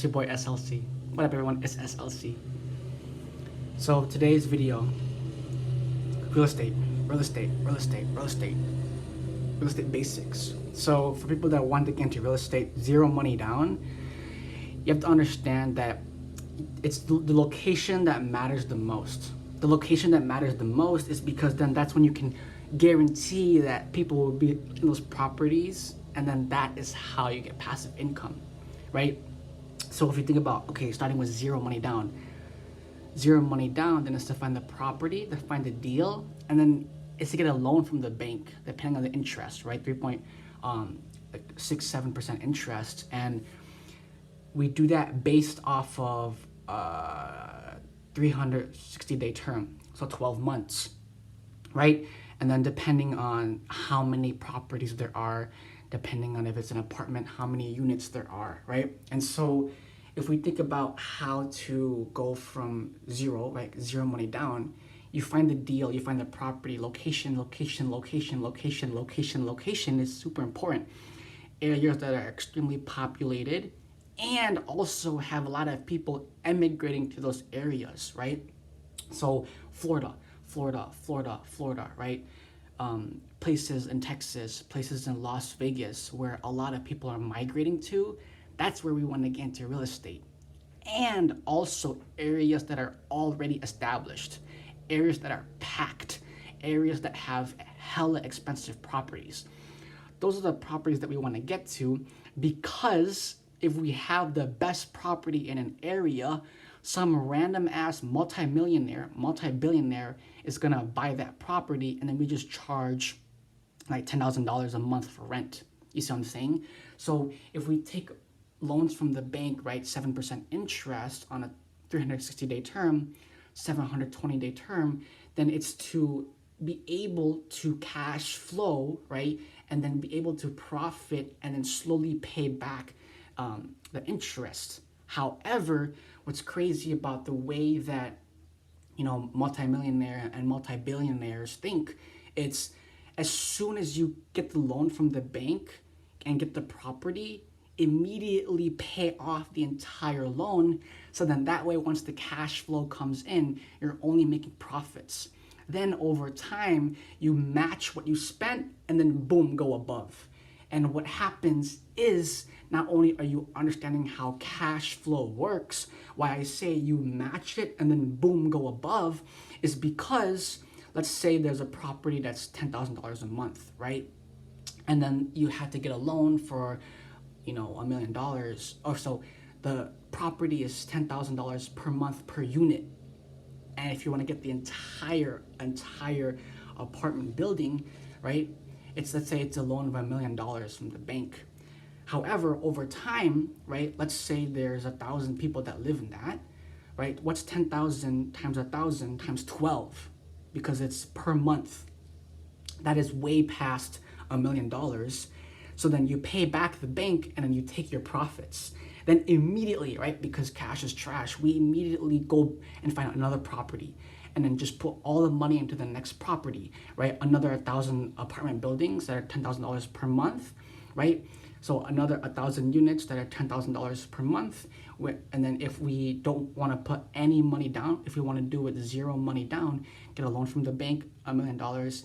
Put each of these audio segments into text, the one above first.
your boy SLC. What up, everyone? It's SLC. So today's video, real estate basics. So for people that want to get into real estate, zero money down, you have to understand that it's the location that matters the most. The location that matters the most is because then that's when you can guarantee that people will be in those properties, and then that is how you get passive income, right? So if you think about, okay, starting with zero money down, then it's to find the property, to find the deal, and then it's to get a loan from the bank, depending on the interest, right? 3.67% interest, and we do that based off of 360-day term, so 12 months, right? And then depending on how many properties there are, depending on if it's an apartment, how many units there are, right? And so if we think about how to go from zero, right, zero money down, you find the deal, you find the property, location is super important. Areas that are extremely populated and also have a lot of people emigrating to those areas, right? So Florida, right? Places in Texas, places in Las Vegas where a lot of people are migrating to, that's where we want to get into real estate. And also areas that are already established, areas that are packed, areas that have hella expensive properties. Those are the properties that we want to get to, because if we have the best property in an area, some random ass multi-billionaire is gonna buy that property, and then we just charge like $10,000 a month for rent. You see what I'm saying? So if we take loans from the bank, right, 7% interest on a 360-day term, 720-day term, then it's to be able to cash flow, right, and then be able to profit and then slowly pay back the interest. However, what's crazy about the way that, you know, multimillionaire and multi-billionaires think, it's as soon as you get the loan from the bank and get the property, immediately pay off the entire loan. So then that way, once the cash flow comes in, you're only making profits. Then over time, you match what you spent and then boom, go above. And what happens is, not only are you understanding how cash flow works, why I say you match it and then boom, go above, is because let's say there's a property that's $10,000 a month, right? And then you have to get a loan for, you know, $1 million or so. The property is $10,000 per month per unit. And if you want to get the entire apartment building, right? Let's say it's a loan of $1 million from the bank. However, over time, right, let's say there's 1,000 people that live in that, right? What's 10,000 times 1,000 times 12? Because it's per month. That is way past $1 million. So then you pay back the bank and then you take your profits. Then immediately, right, because cash is trash, we immediately go and find another property and then just put all the money into the next property, right? Another 1,000 apartment buildings that are $10,000 per month, right? So another 1,000 units that are $10,000 per month. And then if we don't want to put any money down, if we want to do it zero money down, get a loan from the bank, $1 million,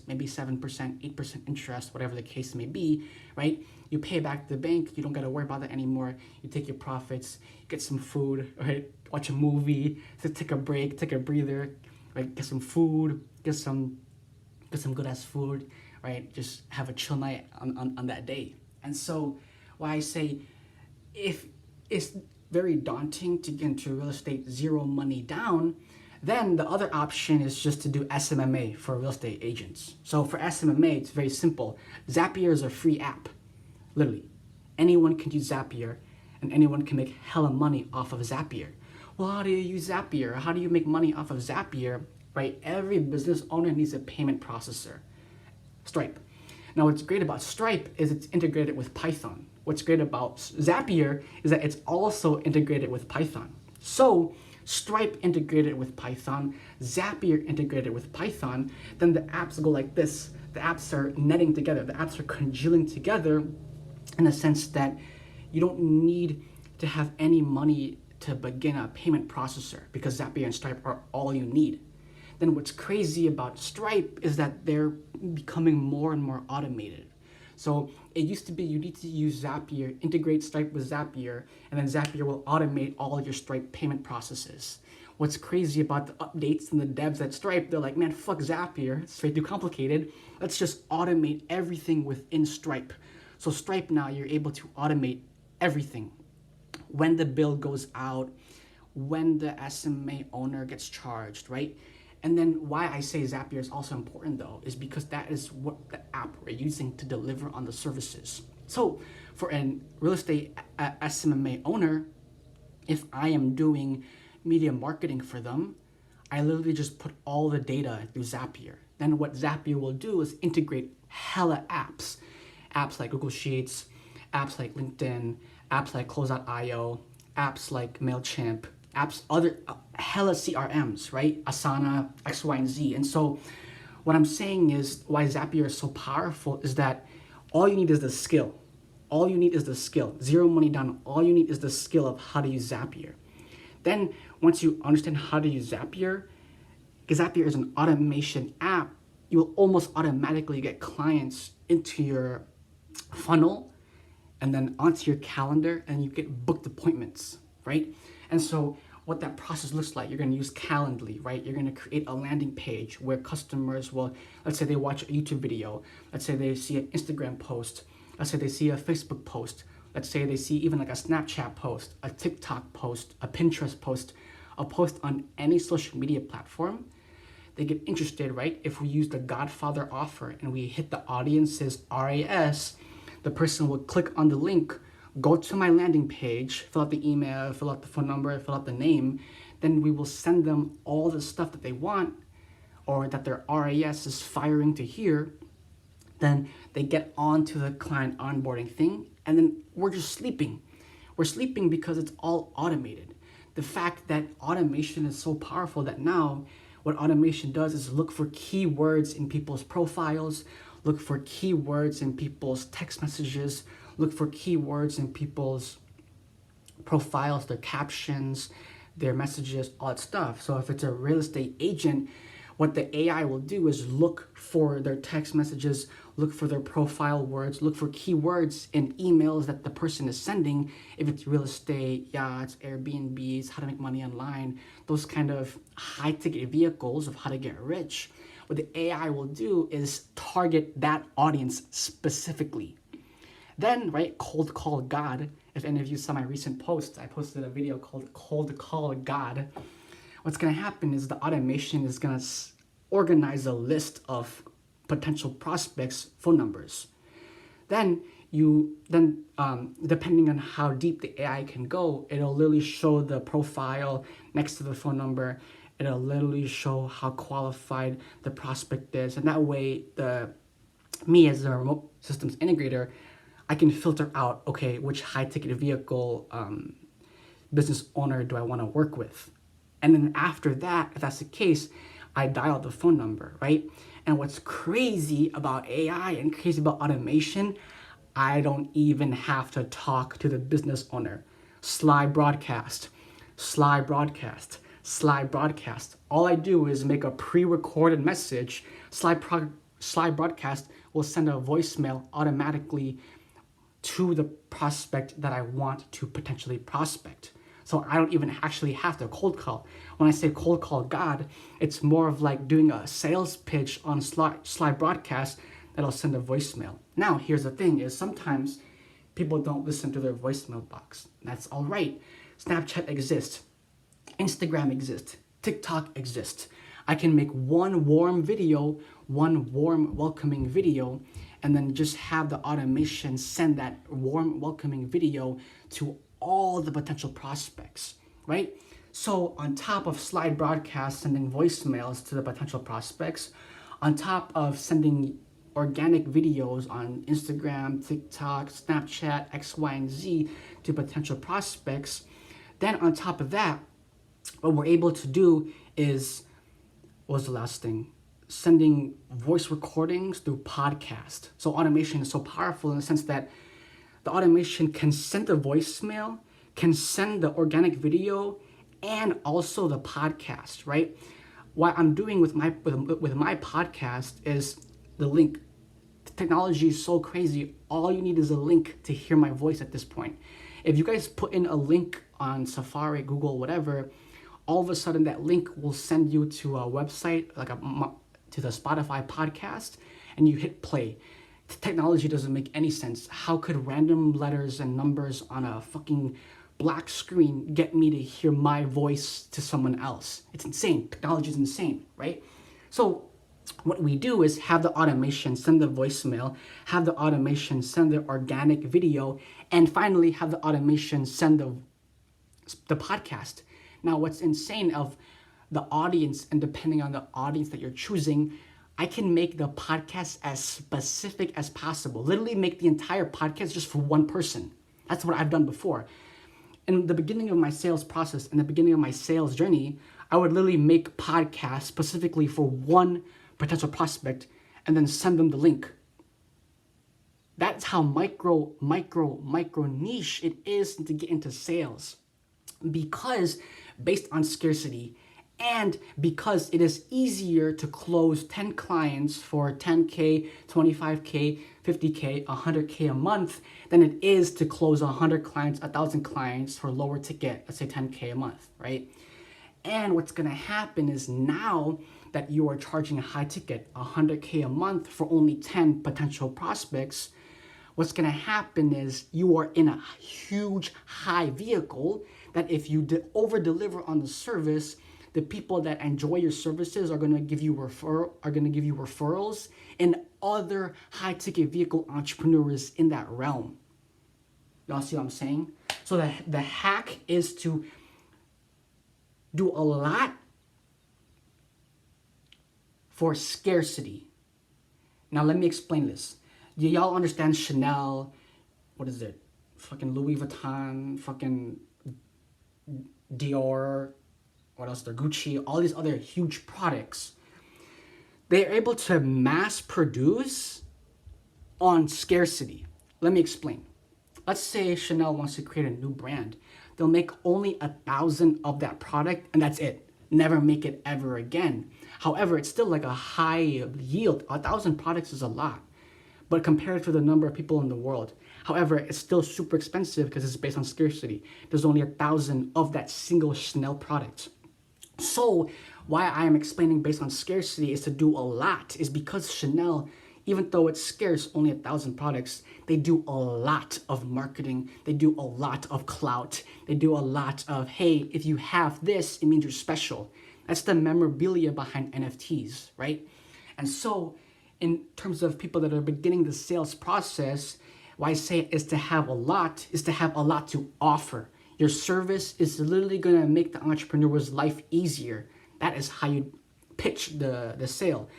maybe 7%, 8% interest, whatever the case may be, right? You pay back the bank, you don't got to worry about that anymore. You take your profits, get some food, right? Watch a movie, take a break, take a breather, right? Get some food, get some good ass food, right? Just have a chill night on that day. And so why I say, if it's very daunting to get into real estate zero money down, then the other option is just to do SMMA for real estate agents. So for SMMA, it's very simple. Zapier is a free app, literally. Anyone can use Zapier and anyone can make hella money off of Zapier. Well, how do you use Zapier? How do you make money off of Zapier, right? Every business owner needs a payment processor, Stripe. Now, what's great about Stripe is it's integrated with Python. What's great about Zapier is that it's also integrated with Python. So Stripe integrated with Python, Zapier integrated with Python, then the apps go like this. The apps are netting together. The apps are congealing together in the sense that you don't need to have any money to begin a payment processor because Zapier and Stripe are all you need. Then what's crazy about Stripe is that they're becoming more and more automated. So it used to be you need to use Zapier, integrate Stripe with Zapier, and then Zapier will automate all your Stripe payment processes. What's crazy about the updates and the devs at Stripe, they're like, man, fuck Zapier, it's way too complicated. Let's just automate everything within Stripe. So Stripe now, you're able to automate everything. When the bill goes out, when the SMA owner gets charged, right? And then why I say Zapier is also important though, is because that is what the app we're using to deliver on the services. So for a real estate SMA owner, if I am doing media marketing for them, I literally just put all the data through Zapier. Then what Zapier will do is integrate hella apps. Apps like Google Sheets, apps like LinkedIn, apps like Close.io, apps like MailChimp, apps, other hella CRMs, right? Asana, X, Y, and Z. And so what I'm saying is why Zapier is so powerful is that all you need is the skill. All you need is the skill. Zero money down. All you need is the skill of how to use Zapier. Then once you understand how to use Zapier, because Zapier is an automation app, you will almost automatically get clients into your funnel and then onto your calendar, and you get booked appointments, right? And so what that process looks like, you're gonna use Calendly, right? You're gonna create a landing page where customers will, let's say they watch a YouTube video, let's say they see an Instagram post, let's say they see a Facebook post, let's say they see even like a Snapchat post, a TikTok post, a Pinterest post, a post on any social media platform. They get interested, right? If we use the Godfather offer and we hit the audience's RAS, the person will click on the link, go to my landing page, fill out the email, fill out the phone number, fill out the name. Then we will send them all the stuff that they want or that their RAS is firing to hear. Then they get onto the client onboarding thing, and then we're just sleeping. We're sleeping because it's all automated. The fact that automation is so powerful that now what automation does is look for keywords in people's profiles, look for keywords in people's text messages, look for keywords in people's profiles, their captions, their messages, all that stuff. So if it's a real estate agent, what the AI will do is look for their text messages, look for their profile words, look for keywords in emails that the person is sending. If it's real estate, yachts, Airbnbs, how to make money online, those kind of high ticket vehicles of how to get rich. What the AI will do is target that audience specifically. Then, right, cold call God. If any of you saw my recent post, I posted a video called Cold Call God. What's going to happen is the automation is going to organize a list of potential prospects' phone numbers. Then depending on how deep the AI can go, it'll literally show the profile next to the phone number. It'll literally show how qualified the prospect is, and that way, me as a remote systems integrator, I can filter out, okay, which high ticket vehicle business owner do I want to work with? And then after that, if that's the case, I dial the phone number, right? And what's crazy about AI and crazy about automation, I don't even have to talk to the business owner. Slide broadcast, slide broadcast, slide broadcast. All I do is make a pre-recorded message. Slide broadcast will send a voicemail automatically to the prospect that I want to potentially prospect. So I don't even actually have to cold call. When I say cold call God, it's more of like doing a sales pitch on slide broadcast that'll send a voicemail. Now, here's the thing is sometimes people don't listen to their voicemail box. That's all right. Snapchat exists. Instagram exists. TikTok exists. I can make one warm video, one warm welcoming video, and then just have the automation send that warm welcoming video to all the potential prospects, right? So on top of slide broadcasts sending voicemails to the potential prospects, on top of sending organic videos on Instagram, TikTok, Snapchat, X, Y, and Z to potential prospects, then on top of that, what we're able to do is, what was the last thing? Sending voice recordings through podcast. So automation is so powerful in the sense that the automation can send a voicemail, can send the organic video and also the podcast, right? What I'm doing with my podcast is the link. The technology is so crazy. All you need is a link to hear my voice at this point. If you guys put in a link on Safari, Google, whatever, all of a sudden that link will send you to a website, to the Spotify podcast, and you hit play. The technology doesn't make any sense. How could random letters and numbers on a fucking black screen get me to hear my voice to someone else? It's insane. Technology is insane, right? So what we do is have the automation send the voicemail, have the automation send the organic video, and finally have the automation send the podcast. Now, what's insane of the audience, and depending on the audience that you're choosing, I can make the podcast as specific as possible. Literally make the entire podcast just for one person. That's what I've done before. In the beginning of my sales process, in the beginning of my sales journey, I would literally make podcasts specifically for one potential prospect and then send them the link. That's how micro niche it is to get into sales. Because based on scarcity, and because it is easier to close 10 clients for 10K, 25K, 50K, 100K a month than it is to close 100 clients, 1,000 clients for lower ticket, let's say 10K a month, right? And what's gonna happen is now that you are charging a high ticket, 100K a month for only 10 potential prospects, what's gonna happen is you are in a huge high vehicle that if you over deliver on the service, the people that enjoy your services are gonna give you referrals and other high ticket vehicle entrepreneurs in that realm. Y'all see what I'm saying? So the hack is to do a lot for scarcity. Now let me explain this. Do y'all understand Chanel? What is it? Fucking Louis Vuitton, fucking Dior, what else? They're Gucci, all these other huge products. They're able to mass produce on scarcity. Let me explain. Let's say Chanel wants to create a new brand. They'll make only 1,000 of that product and that's it. Never make it ever again. However, it's still like a high yield. 1,000 products is a lot, but compared to the number of people in the world. However, it's still super expensive because it's based on scarcity. There's only 1,000 of that single Chanel product. So why I am explaining based on scarcity is to do a lot is because Chanel, even though it's scarce, only 1,000 products, they do a lot of marketing. They do a lot of clout. They do a lot of, hey, if you have this, it means you're special. That's the memorabilia behind NFTs, right? And so in terms of people that are beginning the sales process, why I say is to have a lot to offer. Your service is literally going to make the entrepreneur's life easier. That is how you pitch the sale.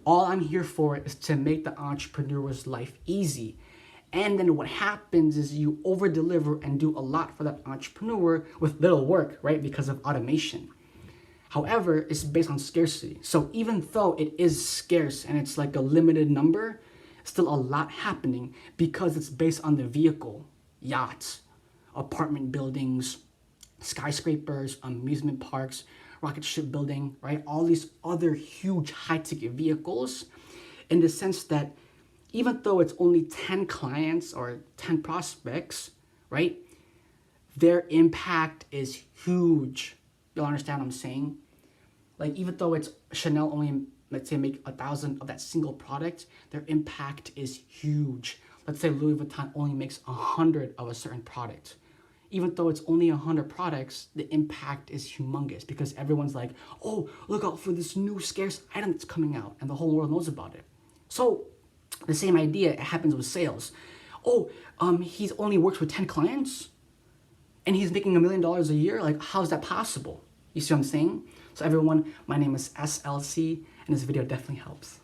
All I'm here for is to make the entrepreneur's life easy. And then what happens is you over deliver and do a lot for that entrepreneur with little work, right? Because of automation. However, it's based on scarcity. So even though it is scarce and it's like a limited number, still a lot happening because it's based on the vehicle, yachts, apartment buildings, skyscrapers, amusement parks, rocket ship building, right? All these other huge high-ticket vehicles in the sense that even though it's only 10 clients or 10 prospects, right? Their impact is huge. You'll understand what I'm saying? Like even though it's Chanel only, let's say, make 1,000 of that single product, their impact is huge. Let's say Louis Vuitton only makes 100 of a certain product. Even though it's only 100 products, the impact is humongous because everyone's like, oh, look out for this new scarce item that's coming out, and the whole world knows about it. So the same idea happens with sales. Oh, he's only works with 10 clients and he's making $1 million a year. Like, how's that possible? You see what I'm saying? So everyone, my name is SLC and this video definitely helps.